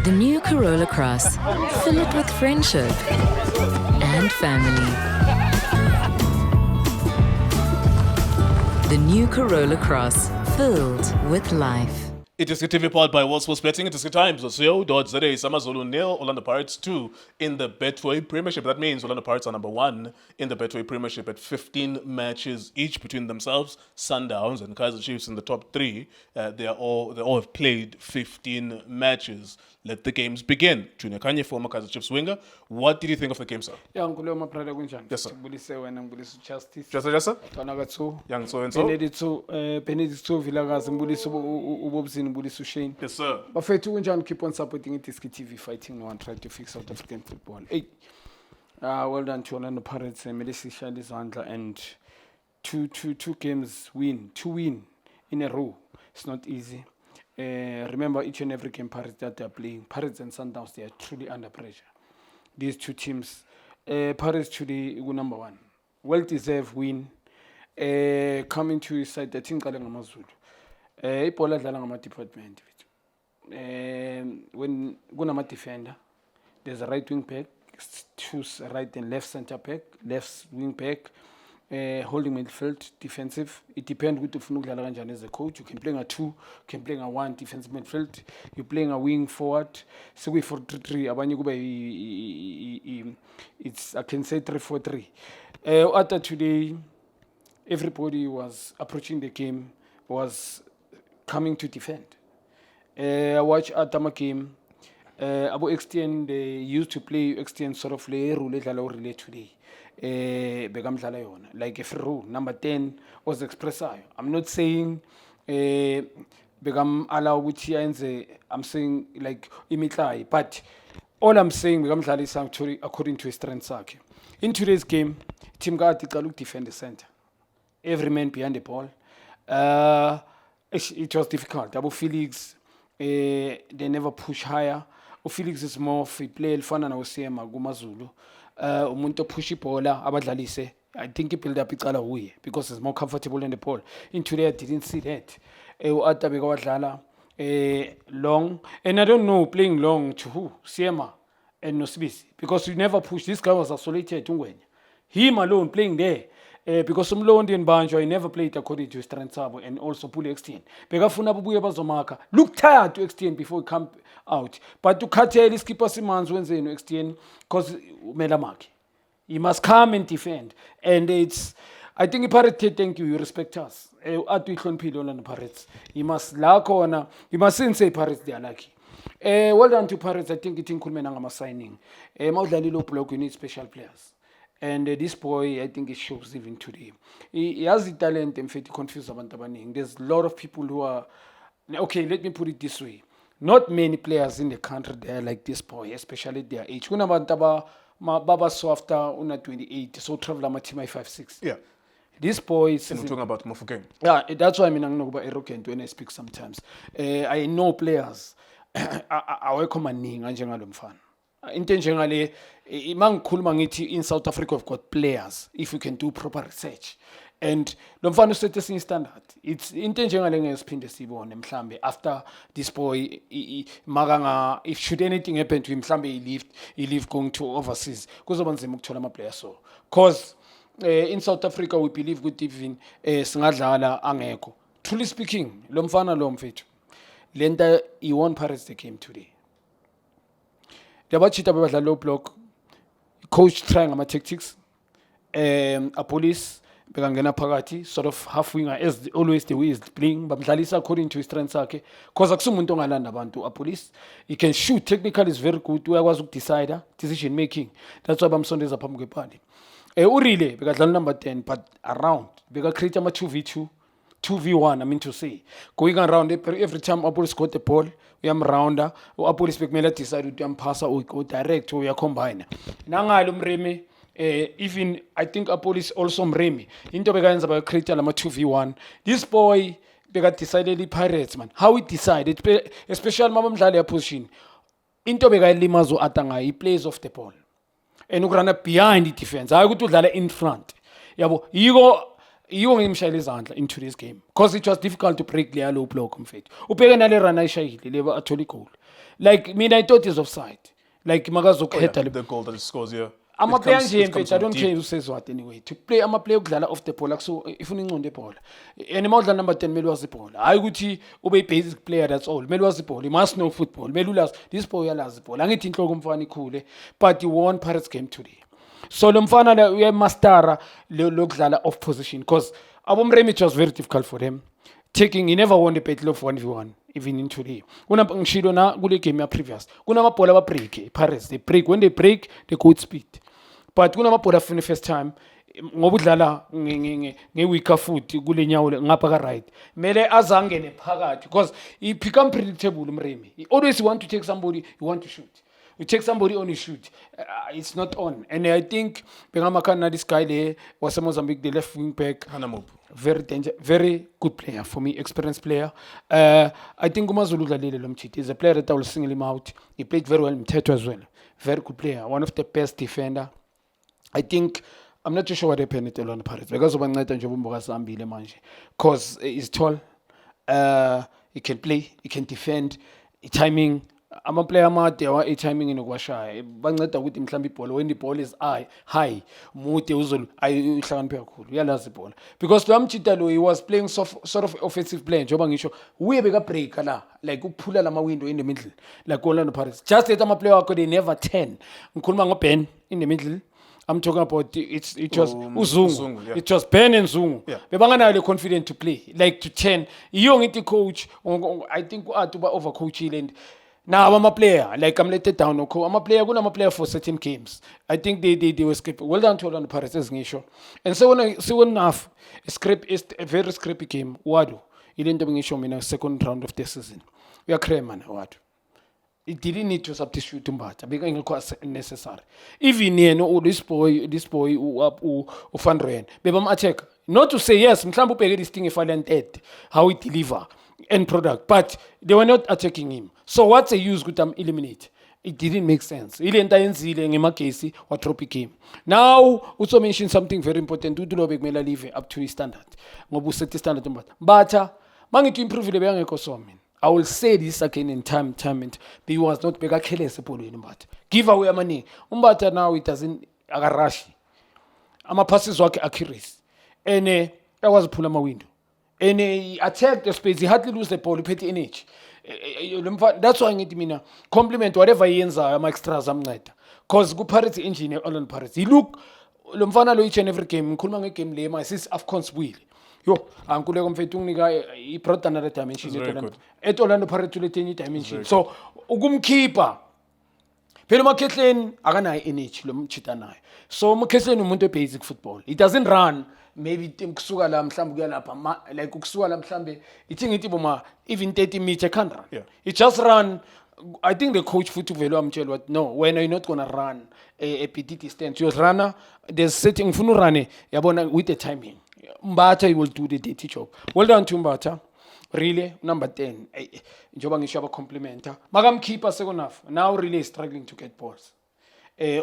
The new Corolla Cross. Fill it with friendship and family. The new Corolla Cross. Filled with life. It is TV powered by World Sports Betting. It is Times. CO.za. Samazulu 0, Orlando Pirates 2 in the Betway Premiership. That means Orlando Pirates are number 1 in the Betway Premiership at 15 matches each between themselves. Sundowns and Kaizer Chiefs in the top 3. They all have played 15 matches. Let the games begin. Junior Kanye, former Kaizer Chiefs winger. What did you think of the game, sir? Yeah, ngikuleyo mabrada kunjani? Yes, sir. Ngibulise wena, ngibulise Justice. Just sir? Twana kathu. Young so and so. Benedict Vilakazi, ngibulise ubobzini, ngibulise uShane. Yes, sir. Bafethu kunjani, keep on supporting iDiski TV fighting no one try to fix South African football. Hey. Well done to Orlando Pirates, Melissa Shalizandla, and two games win. 2 win in a row. It's not easy. Remember each and every game Pirates that they're playing, Pirates and Sundowns, they are truly under pressure. These two teams, Pirates truly number 1. Well-deserved win. Coming to his side, I think Kale ngamazulu. Ibola dlala ngama department. When kunama defender, there's a right wing back, choose right and left center back, left wing back, holding midfield, defensive. It depends with ufuna ukudlala kanjani as a coach. You can play a 2, you can play a 1 defensive midfield, you're playing a wing forward. So we 4-3-3, abanye kube it's I can say 3-4-3. After today, everybody was approaching the game, was coming to defend. I watch Atama game. Abo XTN, they used to play XTN sort of play rule today. Like if rule number 10 was expressayo. I'm not saying begam allow which I'm saying like imitai, but all I'm saying begam according to his strengths. In today's game, team got to defend the center. Every man behind the ball. It was difficult. Abu Felix, they never push higher. Felix is more of a player fana na usema gumazulu. Umuntu push ibola abadlalise. I think he build up icala uye because it's more comfortable in the ball. In today I didn't see that. Ata beka wadlala long, and I don't know playing long to who Siema and Nosibisi because you never push. This guy was isolated. Him alone playing there. Because some low Indian banjo, I never played according to his strengths and also pull extend. Begafuna bubuya bazomaka. Look tired to extend before he come out. But to cut his keeper Simons when they extend because Melamaki. He must come and defend. And I think Pirates, thank you respect us. Atu ihlon pilo on the Pirates. He must lack on, he must say Pirates they are lucky. Well done to Pirates, I think it in Kulmenanga signing. Maudlali low block, you need special players. And this boy, I think it shows even today. He has the talent and fit confuse abantu. There's a lot of people who are, okay, let me put it this way. Not many players in the country there like this boy, especially their age. Kuna bantaba baba so after una 28, so travel ama team 5-6. Yeah. This boy is we're talking about Mofokeng. Yeah, that's why I mean I'm not about arrogant when I speak sometimes. I know players awekho maningi kanjengalo mfana. Intentionally, in South Africa, we've got players if we can do proper research. And Lomfano set us in standard. It's intentionally after this boy, if should anything happen to him, he leave going to overseas. Because in South Africa, we believe good even Singadlala Angeko. Truly speaking, Lomfana Lomfetu. Lenda, he won Paris the game today. The watch about the low block, coach trying ama tactics, a police, begangena pagati, sort of half winger as always the way he's playing, but Mdlalisa according to his strengths, because Aksumuntu ngalanda bantu a police, he can shoot, technically is very good, where was decider, decision making. That's why I'm Sundays a pamke party. Urile, because number 10, but around, because create a 2v2. 2v1, I mean to say. Going around every time Apple got the ball, we am rounder, or Apple Specmela decide to pass or go direct or we are combined. Nanga Mreme, even I think Apple is also Mreme. Into begins about create a 2v1. This boy got decidedly Pirates, man. How he decided, especially Mamam Jalia pushing. Into Begai Limazo Atanga, he plays off the ball. And Ukrana behind the defense. I go to Lala in front. Yabo, you go. In today's game because it was difficult to break the low block. Upega nale rana ishayile leba atholi goal Like mina I thought is offside. Like makazokhetha The goal that he scores here. amaplayer nje It comes mfethu I from don't deep. care usezwe what anyway to play amaplayer ukudlala off the ball akuso ifuna inqondo ebhola and uma udlala number 10 mele wazi ibhola hayi ukuthi ube basic player that's all mele wazi ibhola you must know football mele ulazi this boy uyalazi ibhola angithi inhloko umfana ikhule but he won Pirates game today so lo mfana la uyamastera lokudlala off position because abomremi it was very difficult for them taking he never won the battle of 1v1 even in today ngishilo na kule game ya previous kunamabhola aba break Pirates they break when they break they go with speed but kunamabhola afuna first time ngoba udlala ngeweaker foot kule nyawo ngapha ka right mele azangene phakathi because he become predictable umremi he always want to take somebody you want to shoot you take somebody on you shoot it's not on and I think bengamakana this guy there was Mozambique the left wing back Hanamup. very good player for me, experienced player. I think uMaZulu udlalile lo mchiti is a player that I will single him out. He played very well in Mthetho as well. Very good player, one of the best defender. I think I'm not too sure what happened at Orlando Pirates because ubanceda nje ubumboka sambile manje because he's tall, he can play, he can defend, timing ama-player amade i-timing inokuwashaya banceda ukuthi mhlawumbe ibhola when the ball is high mude uzolu uhlakaniphe kakhulu uyalazi ibhola because lo amchita lo he was playing sort of offensive play njengoba ngisho uye bekabreaka la like ukuphula lama-window in the middle like Orlando Pirates just that ama-player wakho they never 10 ngikhuluma ngo-Ben in the middle I'm talking about it was Uzungu. Yeah. It was Ben and Zungu. Yeah. Bebanganayo le confident to play like to 10 iyo ngithi coach I think uba overcoachile and now I'm a player, like I'm let it down. I'm a player for certain games. I think they were scrappy. Well done to Orlando Pirates as ngisho. And so when enough, a very scrappy game. Wadu, he didn't show me in the second round of the season. We are man. Wadu. It didn't need to substitute Mbata because it was necessary. Even this boy, who Van Rijn, Bebam attack. Not to say yes, mhlambe ubheke this thing if I dead, how he deliver end product, but they were not attacking him. So what's the use with them eliminate? It didn't make sense. Ile nto ayenzile ngeMagesi wa tropic game. Now also mention something very important. Udulo bekumela live up to his standard. Ngoba uset standard Mbata. Mangithi improve le bengekho so mina. I will say this again in time and he was not beka khelese ebholweni Mbata. Give away amaningi. Mbata now it doesn't akarashi. Ama passes wakhe accuracy. And akwazi ukuphula ama window. And he attacked the space. He hardly lose the ball. He put energy. That's why ngithi mina compliment whatever yenzayo ama extras amnceda because ku Pirates engine Orlando Pirates he look lo mfana lo each and every game ngikhuluma ngegame le sis AFCON sibuyile yo ankuleko mfethu unginika I brought another dimension at Orlando Pirates ulethe dimension so ukumkhipha phela uMakhehleni akanayo energy lo mchita nayo so uMakhehleni umuntu basic football he doesn't run maybe kusuka la mhlambe kuya lapha like ukusuka la mhlambe ithi ngithi boma even 30 meters can't run Yeah. he just run I think the coach futhi vele wamtshela what no when you're not going to run a bit distance you're runner there's setting ufuna urane yabona with the timing Mbata he will do the dirty job well done to Mbata really number 10 njoba ngisho aba complimenta makamkhipha second half now really is struggling to get balls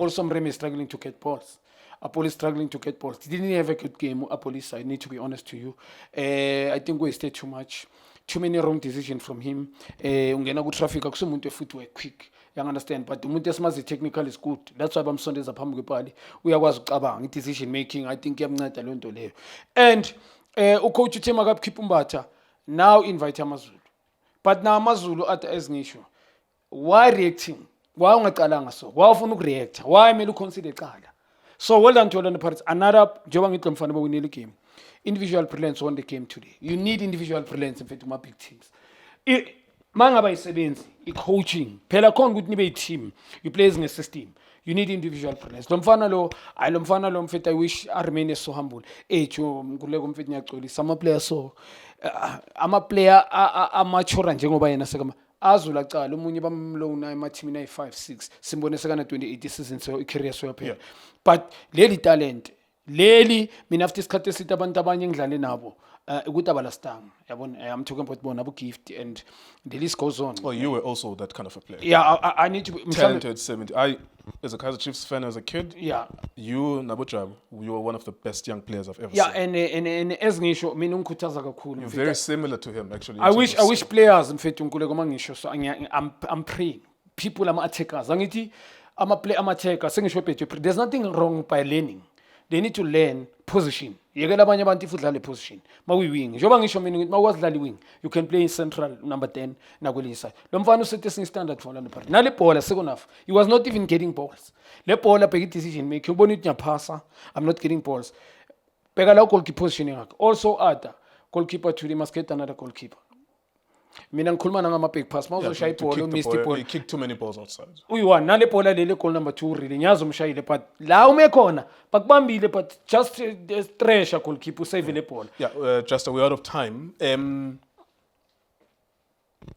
also Mreme is struggling to get balls Apollo is struggling to get balls. He didn't have a good game. Apollo, I need to be honest to you. I think we wasted too much. Too many wrong decisions from him. Ungena ku traffic akusumuntu footwork quick. You understand? But umuntu esimazi technical is good. That's why bamsondeza phambi kwepali. Uyakwazi ukucabanga decision making. I think iyamnceda le nto leyo. And ucoach uthema kakhipha Mbata now invite amaZulu. But now amaZulu at ezingisho. Why reacting? Why ungaqalanga so? Why ufuna ukureact? Why mele uconsider eqala? So well done to Orlando Pirates. Another njengoba ngithi mfana bawinile game. Individual brilliance won the game today. You need individual brilliance in fact kuma big teams. Mangaba isebenzi, coaching. Phela khona ukuthi nibe team. You play in a system. You need individual brilliance. Lo mfana lo mfethu I wish I remain so humble. Jo nguleko mfethu ngiyaxolisa ama players so ama player amature njengoba yena sekama azula cala umunye bamlona emathimini ayi5 6 simbone sekana 28 season so icareer so yaphela but leli talent leli mina after isikhathi eside abantu abanye ngidlale nabo ukuthi abalastanga yabona. I'm talking about bona abo Gift, and the list goes on. Well, you were also that kind of a player. Yeah, I need to be Talented 70. I, as a Kaizer Chiefs fan as a kid, Yeah. you, Nabuchab, you were one of the best young players I've ever Yeah, seen. and as ngisho mina ungikhuthaza kakhulu. You're very similar to him, actually. in I terms wish of players mfethu ngikule koma ngisho, so I'm praying people attackers angithi ama-attacker sengisho bethu, there's nothing wrong by learning. They need to learn position. Yekela abanye abantu if udlala position makuyi-wing njengoba ngisho mina ngithi mawukwazi udlala i-wing you can play in central number 10 nakwele side. Lo mfana usethe esinye standard for Orlando Pirates nale bhola second half he was not even getting balls. Le bhola bheka i-decision making ubona ukuthi ngiyaphasa, I'm not getting balls. Bheka la goalkeeper position yakhe. Also other goalkeeper today must get another goalkeeper. Mina ngikhuluma ngama-back pass yeah, mawuzoshaya to ibhola kick the umist ball. ibhola He kicked too many balls outside. uyi-1 nale bhola leli goal number 2 really ngiyazi umshayile but la ume khona bakubambile but just stretcha goalkeeper usave le bhola. Yeah, just we're out of time.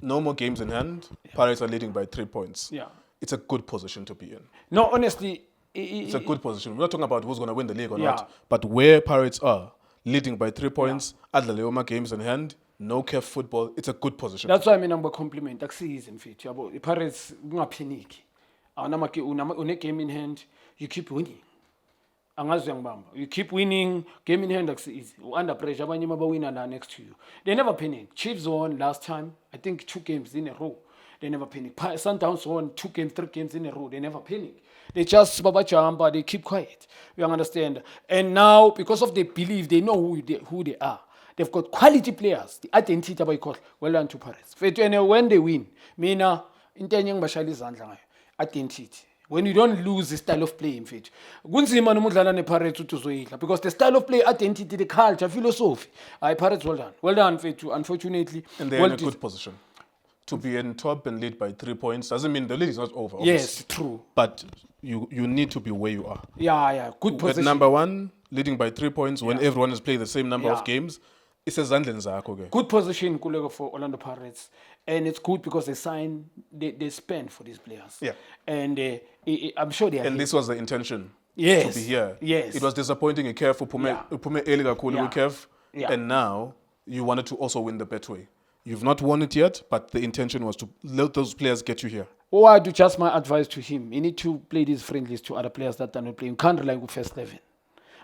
No more games in hand. Pirates are leading by 3 points. Yeah. It's a good position to be in. No, honestly, It's a good position. We're not talking about who's going to win the league or Yeah. not, but where Pirates are leading by 3 points, Adlaleoma games in hand, no care football. It's a good position. that's why mina ngiba-compliment akusize mfethu yabo i-Pirates kungapheniki une game in hand you keep winning angazi uyangibamba you keep winning game in hand akusize u-under pressure abanye mabawina la next to you they never panic. Chiefs won last time I think 2 games in a row they never panic. Sundowns won 2 games 3 games in a row they never panic. They just babajamba, they keep quiet. You understand? And now because of they believe they know who they are. They've got quality players. The identity abayikhohle. Well done to Pirates. And when they win, mina into enye ngibashayela izandla ngayo. Identity. When you don't lose the style of play mfethu. Kunzima noma udlala nePirates uthi uzoyidla because the style of play, identity, the culture, philosophy. Pirates well done. Well done mfethu. Unfortunately, And they're in a good position. To be in top and lead by 3 points doesn't mean the league is not over. yes, obviously. true. But you need to be where you are. Yeah. Good At position. number 1, leading by 3 points when everyone has played the same number of Yeah. games, it's a zandlen zakho ke. Good position kulego for Orlando Pirates, and it's good because they spend for these players. Yeah. And I'm sure they are. And this was the intention Yes, to be here. yes. It was disappointing in Kef, Yeah. Upume early kakhulu Yeah. with Kef, Yeah. and now you wanted to also win the Betway. You've not won it yet, but the intention was to let those players get you here. Oh, I do just my advice to him. You need to play these friendlies to other players that are not playing. You can't rely on first 11.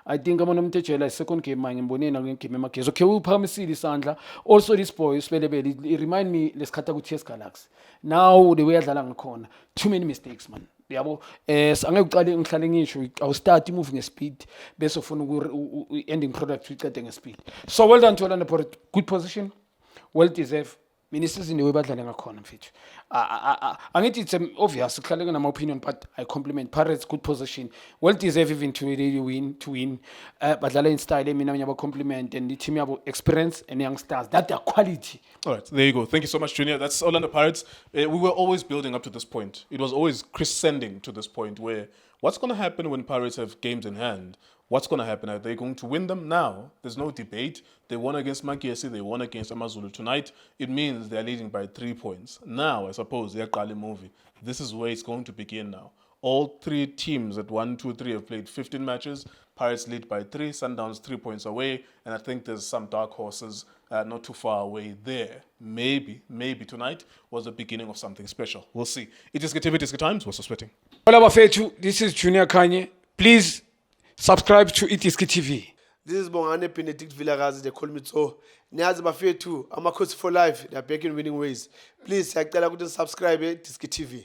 I think I'm going to tell you second game manje ngibone na game emakhezo. Okay, uphakamisile isandla. Also this boy Spelebele, it remind me lesikhatha ku TS Galaxy. Now the way adlala ngakhona, too many mistakes man. Yabo angeke uqale ngihlale ngisho awu start moving ngespeed bese ufuna ending product uyiqede ngespeed. So well done to Orlando Pirates. Good position. Well deserved. Mina isizini webadlale ngakhona mfethu. Angithi it's obvious kuhlaleke nama opinion but I compliment Pirates good position. Well deserved even to really win badlala in style mina ngiyaba compliment and the team yabo experience and young stars that are quality. All right, there you go. Thank you so much, Junior. That's Orlando Pirates. We were always building up to this point. It was always crescending to this point where what's going to happen when Pirates have games in hand? What's going to happen? Are they going to win them now? There's no debate. They won against Makiesi. They won against Amazulu tonight. It means they're leading by 3 points. Now, I suppose, they're Kali movie. This is where it's going to begin now. All 3 teams at 1, 2, 3 have played 15 matches. Pirates lead by 3, Sundowns 3 points away, and I think there's some dark horses not too far away there. Maybe tonight was the beginning of something special. We'll see. It is TV, it is Times. What's sweating? Hola bafethu, this is Junior Kanye. Please subscribe to Itiski TV. This is Bongane Benedict Villagazi, they call me so. Niyazi bafethu, Amakhosi for life, they are back in winning ways. Please, siyacela ukuthi subscribe Itiski TV.